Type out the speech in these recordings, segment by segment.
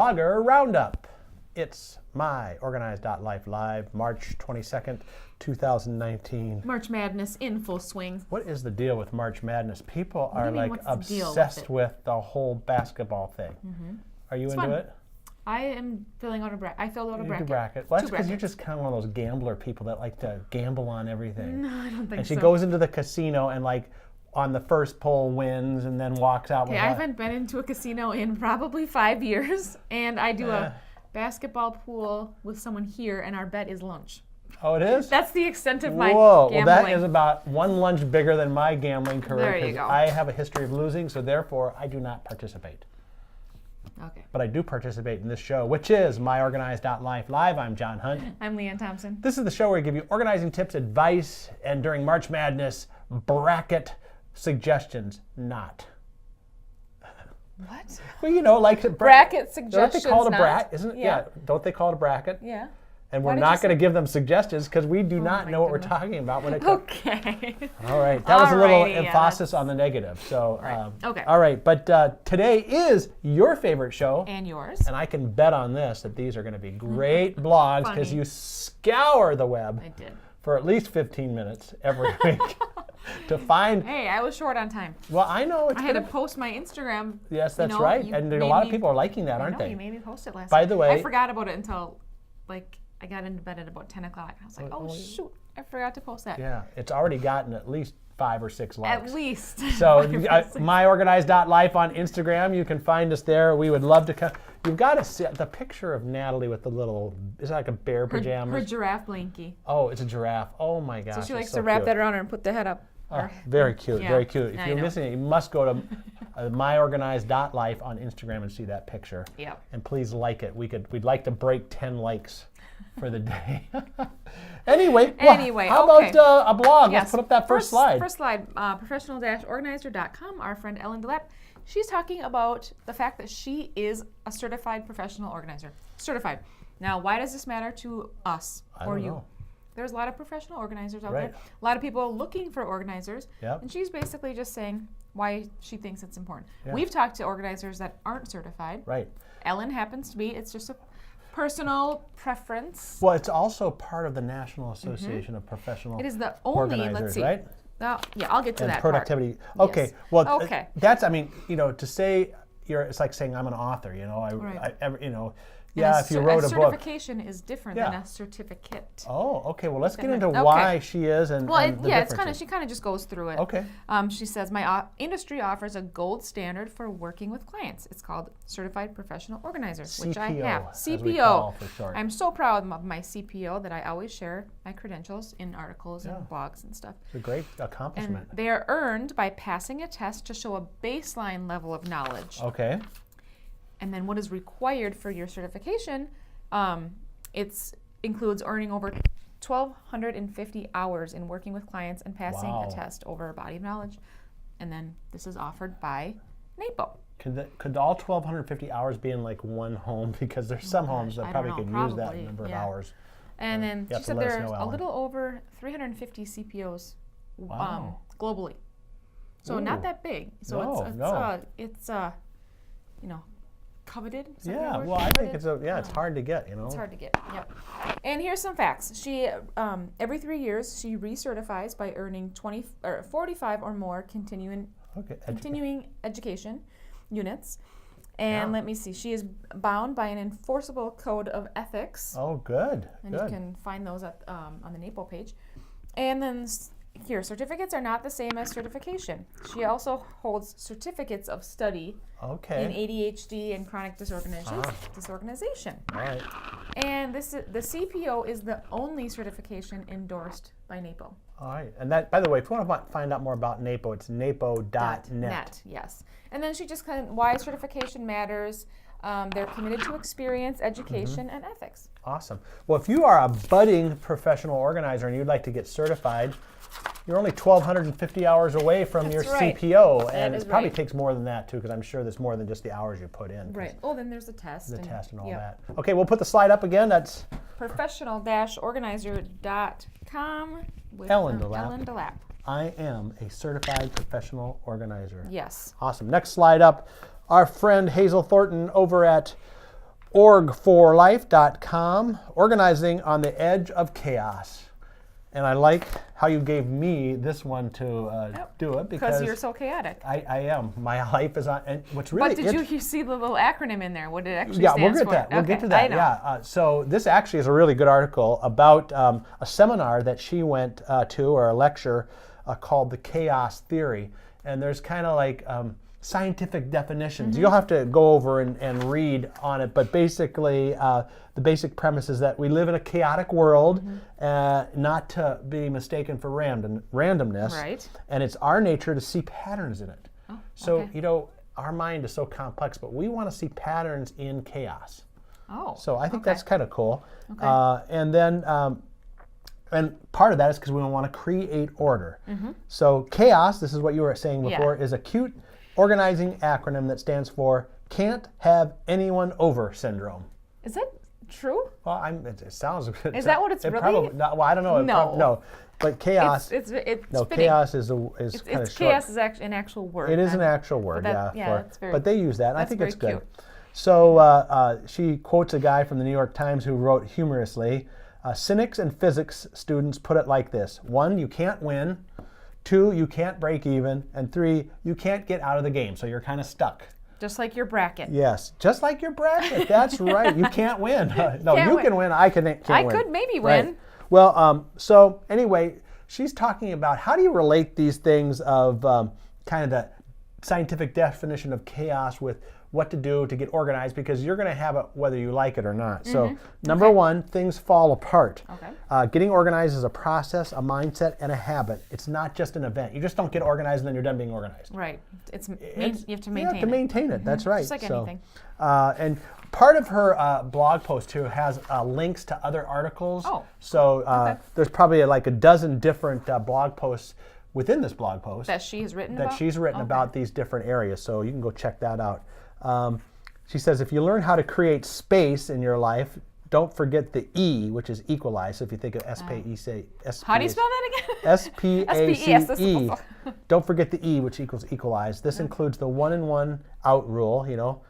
Blogger Roundup. It's myOrganized.life live, March 22nd, 2019. March Madness in full swing. What is the deal with March Madness? People are like what's the deal obsessed with with the whole basketball thing. Are you into fun. it? I am filling out a bracket. I filled out a You bracket. do bracket. Well, that's Two because you're brackets. just kind of one of those gambler people that like to gamble on everything. No, I don't think And she so. goes into the casino and like on the first pull wins and then walks out Okay, with I haven't been into a casino in probably 5 years, and I do a basketball pool with someone here, and our bet is lunch. Oh, it is? That's the extent of my Whoa, gambling. well that is about one lunch bigger than my gambling career. There you 'cause go. I have a history of losing, so therefore I do not participate. Okay. But I do participate in this show, which is myOrganized.life live. I'm John Hunt. I'm Leanne Thompson. This is the show where we give you organizing tips, advice, and during March Madness, bracket suggestions. Not. What? Well, you know, like Bracket Don't suggestions. they call it a not? bracket? Isn't it? Yeah. Don't they call it a bracket? Yeah. And Why we're did not you going to give them suggestions because we do not my know what we're goodness. talking about when it comes. Okay. All right, that was a little Alrighty, yeah, emphasis on the negative. So, Right. Okay. All right, but today is your favorite show, And yours. and I can bet on this that these are going to be great blogs because Funny. you scour the web I did. for at least 15 minutes every week to find. Hey, I was short on time. Well, I know it's I had to gonna- post my Instagram. Yes, that's know, right, you and a made lot of me- people are liking that, aren't I know, they? you made me post it last By night. the way- I forgot about it until like I got into bed at about 10 o'clock. I was like, oh shoot, I forgot to post that. Yeah, it's already gotten at least 5 or 6 likes. At least. So, Five or six. myOrganized.life on Instagram. You can find us there. We would love to come. You've got to see the picture of Natalie with the little, is it like a bear pajamas? Her giraffe blankie. Oh, it's a giraffe. Oh my gosh. So she it's likes so to wrap cute. that around her and put the head up. Oh, very cute, Yeah, very cute. If I you're know. missing it, you must go to myOrganized.life on Instagram and see that picture. Yep. And please like it. We'd like to break 10 likes for the day. Anyway, how okay. about a blog? Yes. Let's put up that first slide. First slide, professional-organizer.com, our friend Ellen DeLepp. She's talking about the fact that she is a certified professional organizer. Certified. Now, why does this matter to us or don't you? know. There's a lot of professional organizers out Right. there. A lot of people looking for organizers. Yep. And she's basically just saying why she thinks it's important. Yeah. We've talked to organizers that aren't certified. Right. Ellen happens to be. It's just a personal preference. Well, it's also part of the National Association of Professional It is the only, Organizers, let's see. right? Now, yeah, I'll get to And that productivity. part. Okay. Yes. Well, Okay. that's, I mean, you know, to say it's like saying I'm an author, you know, Right. you know, And yeah, a if you cer- wrote a book. certification is different Yeah. than a certificate. Oh, okay. Well, let's get into Okay. why she is and, Well, and the it's kind of differences. she kind of just goes through it. Okay. She says my industry offers a gold standard for working with clients. It's called Certified Professional Organizer, which I CPO, have. as we CPO. call for short. I'm so proud of my CPO that I always share my credentials in articles and blogs and stuff. It's a great And accomplishment. they are earned by passing a test to show a baseline level of knowledge. Okay. And then what is required for your certification, it includes earning over 1,250 hours in working with clients and passing Wow. a test over a body of knowledge. And then this is offered by NAPO. Could all 1,250 hours be in like one home? Because there's some homes that I probably don't could know, use that probably, number of yeah. hours. And then you have she to said let us there's know, a Ellen. little over 350 CPOs Wow. globally. So Ooh. not that big. So No, it's you know, coveted. Is that Yeah. the word? Well, I think Coveted? it's hard to get, you know. It's hard to get. Yep. And here's some facts. She every 3 years she recertifies by earning 45 or more continuing education units. And let me see. She is bound by an enforceable code of ethics. Oh, good. And Good. you can find those on the NAPO page. And then here, certificates are not the same as certification. She also holds certificates of study Okay. in ADHD and chronic disorganization. All right. And the CPO is the only certification endorsed by NAPO. All right. And that, by the way, if you want to find out more about NAPO, it's napo.net. Yes. And then she just kind of why certification matters. They're committed to experience, education, and ethics. Awesome. Well, if you are a budding professional organizer and you'd like to get certified, you're only 1,250 hours away from your right. CPO, and That it is probably right. takes more than that too, because I'm sure there's more than just the hours you put in. 'cause Right. Oh, then there's the test. The test and all yep. that. Okay, we'll put the slide up again. That's Professional-organizer.com with Ellen DeLapp. Ellen DeLapp. I am a certified professional organizer. Yes. Awesome. Next slide up. Our friend Hazel Thornton over at myOrg4life.com, organizing on the edge of chaos. And I like how you gave me this one to do it because you're so chaotic. I am. My life is on. And what's really but did you see the little acronym in there? What it actually yeah, stands we'll get for? that. We'll get to I that. know. Yeah. So this actually is a really good article about a seminar that she went to, or a lecture called The Chaos Theory. And there's kind of like scientific definitions. You'll have to go over and read on it, but basically the basic premise is that we live in a chaotic world, not to be mistaken for randomness, Right. and it's our nature to see patterns in it. Oh, So, okay. you know, our mind is so complex, but we want to see patterns in chaos. Oh. So I think okay. that's kind of cool. Okay. And then, and part of that is because we want to create order. So chaos, this is what you were saying before, is a cute organizing acronym that stands for Can't Have Anyone Over Syndrome. Is that true? Well, it sounds. Is that what it's really? Probably, well, I don't know. No. No, but chaos. It's no, fitting. chaos is kind of short. Chaos is actually an actual word. It is an actual word, that, yeah. that's very, but they use that, and I that's think it's very good. cute. So she quotes a guy from the New York Times who wrote humorously, cynics and physics students put it like this: 1, you can't win; 2, you can't break even; and 3, you can't get out of the game, so you're kind of stuck. Just like your bracket. Yes, just like your bracket. That's right. You can't win. No, Can't you win. can win. I can't win. I could maybe win. Right. Well, so anyway, she's talking about how do you relate these things of kind of the scientific definition of chaos with what to do to get organized, because you're going to have it whether you like it or not. So number one, things fall apart. Okay. Getting organized is a process, a mindset, and a habit. It's not just an event. You just don't get organized and then you're done being organized. Right. You have to maintain it. You have to maintain it. That's right. Just like anything. And part of her blog post too has links to other articles. Oh. So there's probably like a dozen different blog posts within this blog post That she's written that about? she's written about these different areas. So you can go check that out. She says, if you learn how to create space in your life, don't forget the E, which is equalize. So if you think of S-P-A-C-E. How do you spell that again? S-P-A-C-E. Don't forget the E, which equals equalize. This includes the 1 in 1 out rule, you know.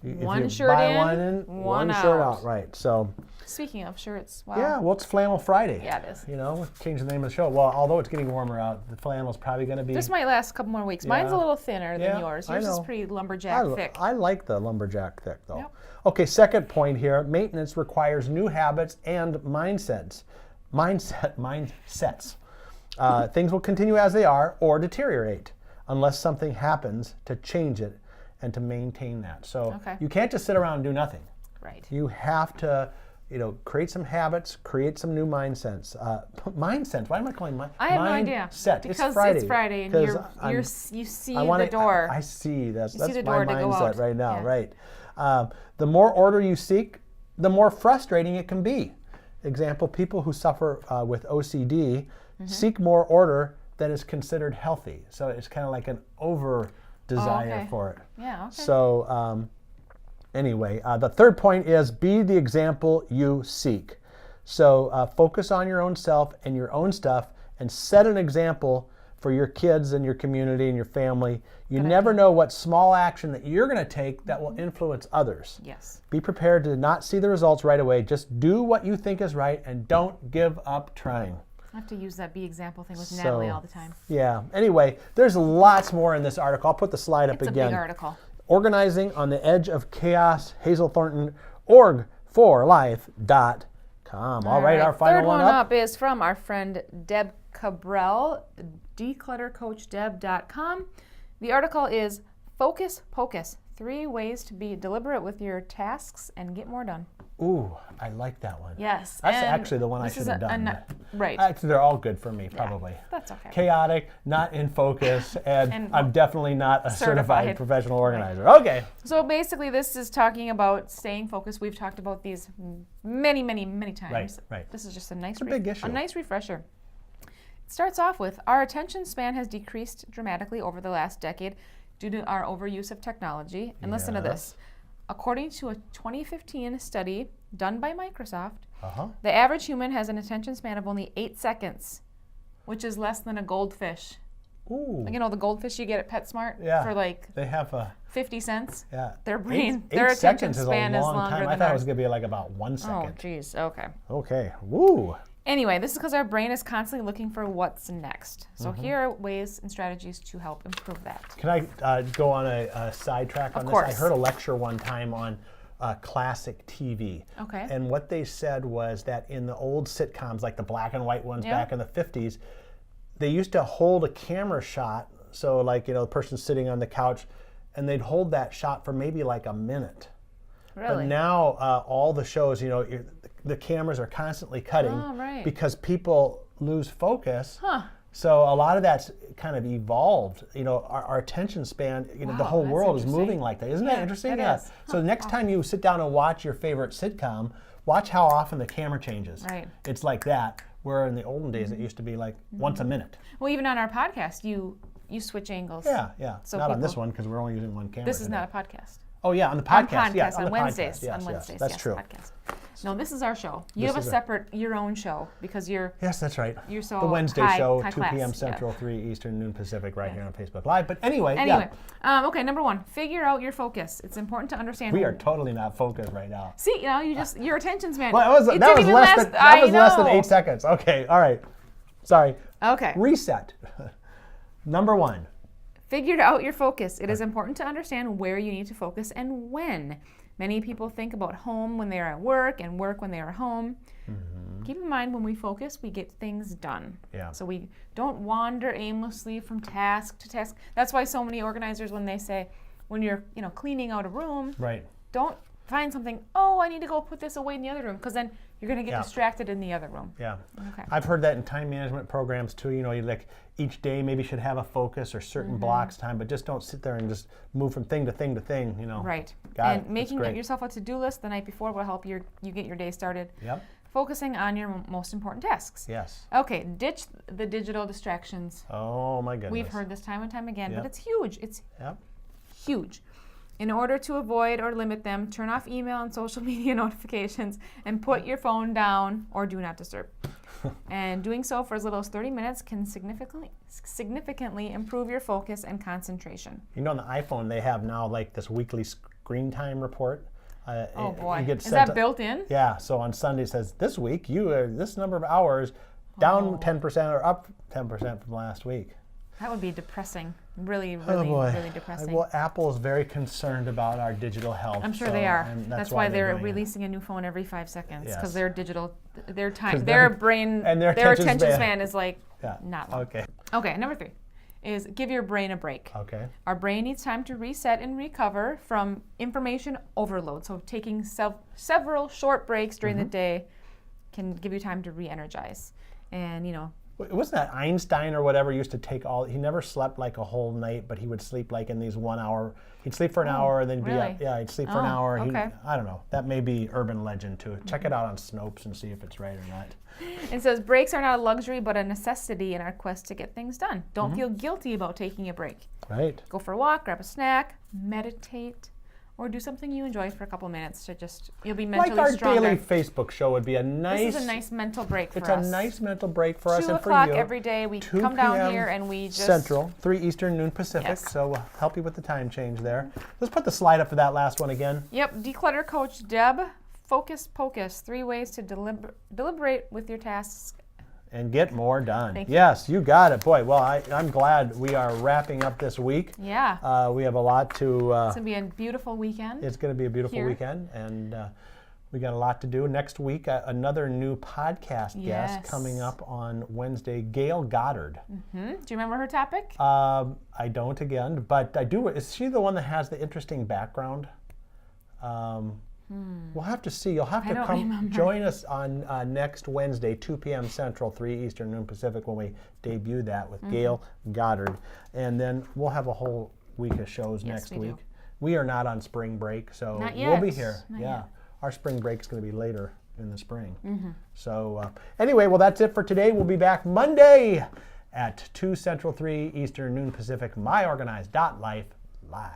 One if you shirt buy in, one in, one shirt out. out. Right. So Speaking of shirts, wow. yeah, well, it's Flannel Friday. Yeah, it is. You know, we'll change the name of the show. Well, although it's getting warmer out, the flannel's probably going to be. This might last a couple more weeks. Mine's a little thinner than yours. I Yours is know. pretty lumberjack thick. I like the lumberjack thick, though. Yep. Okay, second point here. Maintenance requires new habits and mindsets. Things will continue as they are or deteriorate unless something happens to change it and to maintain that. So you can't just sit around and do nothing. Right. You have to, create some habits, create some new mindsets. Mindset. Why am I calling I have no idea. Set. Because it's Friday, and you see the door. I see. That's see the my door to go mindset out. right now. Yeah. Right. The more order you seek, the more frustrating it can be. Example: people who suffer with OCD seek more order than is considered healthy. So it's kind of like an over desire for it. Yeah. Okay. So anyway, the third point is be the example you seek. So focus on your own self and your own stuff and set an example for your kids and your community and your family. You never know what small action that you're going to take that will influence others. Yes. Be prepared to not see the results right away. Just do what you think is right and don't give up trying. I have to use that be example thing with Natalie all the time. Yeah. Anyway, there's lots more in this article. I'll put the slide up again. It's a big article. Organizing on the Edge of Chaos, Hazel Thornton, org4life.com. All right, our final Third one one up. up is from our friend Deb Cabral, decluttercoachdeb.com. The article is Pocus, 3 ways to be deliberate with your tasks and get more done. Ooh, I like that one. Yes. That's actually the one I should have done. Right. Actually, they're all good for me, probably. That's okay. Chaotic, not in focus, and I'm definitely not a certified professional organizer. Right. Okay. So basically, this is talking about staying focused. We've talked about these many times. Right. This is just a nice, big issue. A nice refresher. It starts off with our attention span has decreased dramatically over the last decade due to our overuse of technology. And listen to this. According to a 2015 study done by Microsoft, the average human has an attention span of only 8 seconds, which is less than a goldfish. Ooh. Like, the goldfish you get at PetSmart for like they have 50 cents. Yeah. Their brain, eight their attention seconds is span a is long longer time. than I thought it ours. was going to be like about 1 second. Oh, geez. Okay. Okay. Woo. Anyway, this is because our brain is constantly looking for what's next. So Mm-hmm. here are ways and strategies to help improve that. Can I go on a sidetrack on Of this? course. I heard a lecture one time on classic TV. Okay. And what they said was that in the old sitcoms, like the black and white ones back in the 50s, they used to hold a camera shot. So like, the person's sitting on the couch, and they'd hold that shot for maybe like a minute. Really? But now all the shows, the cameras are constantly cutting because people lose focus. Huh. So a lot of that's kind of evolved. Our attention span, the whole that's world is interesting. moving like that. Isn't that interesting? It is. So the next time you sit down and watch your favorite sitcom, watch how often the camera changes. Right. It's like that. Where in the olden days, it used to be like once a minute. Well, even on our podcast, you switch angles. Yeah. So not on this one because we're only using one camera. This is today. not a podcast. Oh yeah, on the podcast. On on the Wednesdays. Podcast. Yes, on Wednesdays. Yes, that's true. Podcast. No, this is our show. You This have a is separate, your own show because you're. Yes, that's right. You're so the Wednesday high- show, high 2 class, p.m. yeah. Central, 3 Eastern, noon Pacific, right here on Facebook Live. But anyway, Okay, number one, figure out your focus. It's important to understand. we are totally not focused right now. See, your attention span. Well, that was less than 8 seconds. Okay, all right. Sorry. Okay. Reset. Number one. Figured out your focus. It is important to understand where you need to focus and when. Many people think about home when they are at work and work when they are home. Mm-hmm. Keep in mind, when we focus, we get things done. Yeah. So we don't wander aimlessly from task to task. That's why so many organizers, when they say, when you're cleaning out a room, Right. don't find something, oh, I need to go put this away in the other room, because then you're going to get distracted in the other room. Yeah. Okay. I've heard that in time management programs too. You like each day maybe should have a focus or certain blocks time, but just don't sit there and just move from thing to thing to thing. Right. Got and it. making That's great. yourself a to-do list the night before will help you get your day started. Yep. Focusing on your most important tasks. Yes. Okay, ditch the digital distractions. Oh my goodness. We've heard this time and time again, Yep. but it's huge. It's Yep. huge. In order to avoid or limit them, turn off email and social media notifications and put your phone down or do not disturb. And doing so for as little as 30 minutes can significantly improve your focus and concentration. On the iPhone they have now like this weekly screen time report. Oh boy, Is is that built in? Yeah, so on Sunday it says this week you are this number of hours down 10% or up 10% from last week. That would be depressing. Really, Oh boy. really depressing. Well, Apple is very concerned about our digital health. I'm sure they are. And That's why they're doing it. releasing a new phone every 5 seconds, because Yes. their digital, their time, 'Cause their their- brain, and their their attention attention span. span is like Yeah. not long. Okay. Okay, number 3 is give your brain a break. Okay. Our brain needs time to reset and recover from information overload. So taking several short breaks during the day can give you time to re-energize. And Wasn't that Einstein or whatever used to take he never slept like a whole night, but he would sleep like in these 1 hour. He'd sleep for an hour and then be really? up. Yeah, he'd sleep for an hour. Okay. I don't know. That may be urban legend too. Check it out on Snopes and see if it's right or not. it says breaks are not a luxury but a necessity in our quest to get things done. Don't feel guilty about taking a break. Right. Go for a walk, grab a snack, meditate, or do something you enjoy for a couple minutes to you'll be mentally Like our stronger. daily Facebook show would be a nice. This is a nice mental break for It's us. a nice mental break for us 2 and for o'clock you. every day, we 2 come down p.m. here and we just... Central, 3 Eastern, noon Pacific. Yes. So we'll help you with the time change there. Let's put the slide up for that last one again. Yep, declutter coach Deb. Focus, Pocus. 3 ways to deliberate with your tasks. And get more done. Thank you. Yes, you got it. Boy, well, I'm glad we are wrapping up this week. Yeah. We have a lot to... It's going to be a beautiful weekend. It's going to be a beautiful Here. weekend, and we got a lot to do. Next week, another new podcast guest coming up on Wednesday, Gail Goddard. Do you remember her topic? I don't again, but I do. Is she the one that has the interesting background? We'll have to see. You'll have to come join us on next Wednesday, 2 p.m. Central, 3 Eastern, noon Pacific, when we debut that with Gail Goddard. And then we'll have a whole week of shows next week. Do. We are not on spring break, so Not we'll be yet. here. Not yeah. yet. Our spring break is going to be later in the spring. So anyway, well, that's it for today. We'll be back Monday at 2 Central, 3 Eastern, noon Pacific, myOrganized.life live.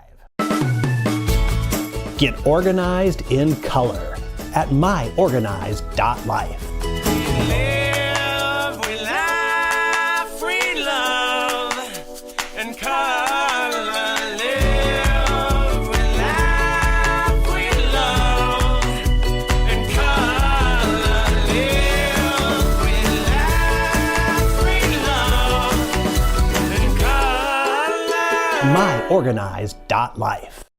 Get organized in color at myOrganized.life. Live, we laugh, we love. myOrganized.life.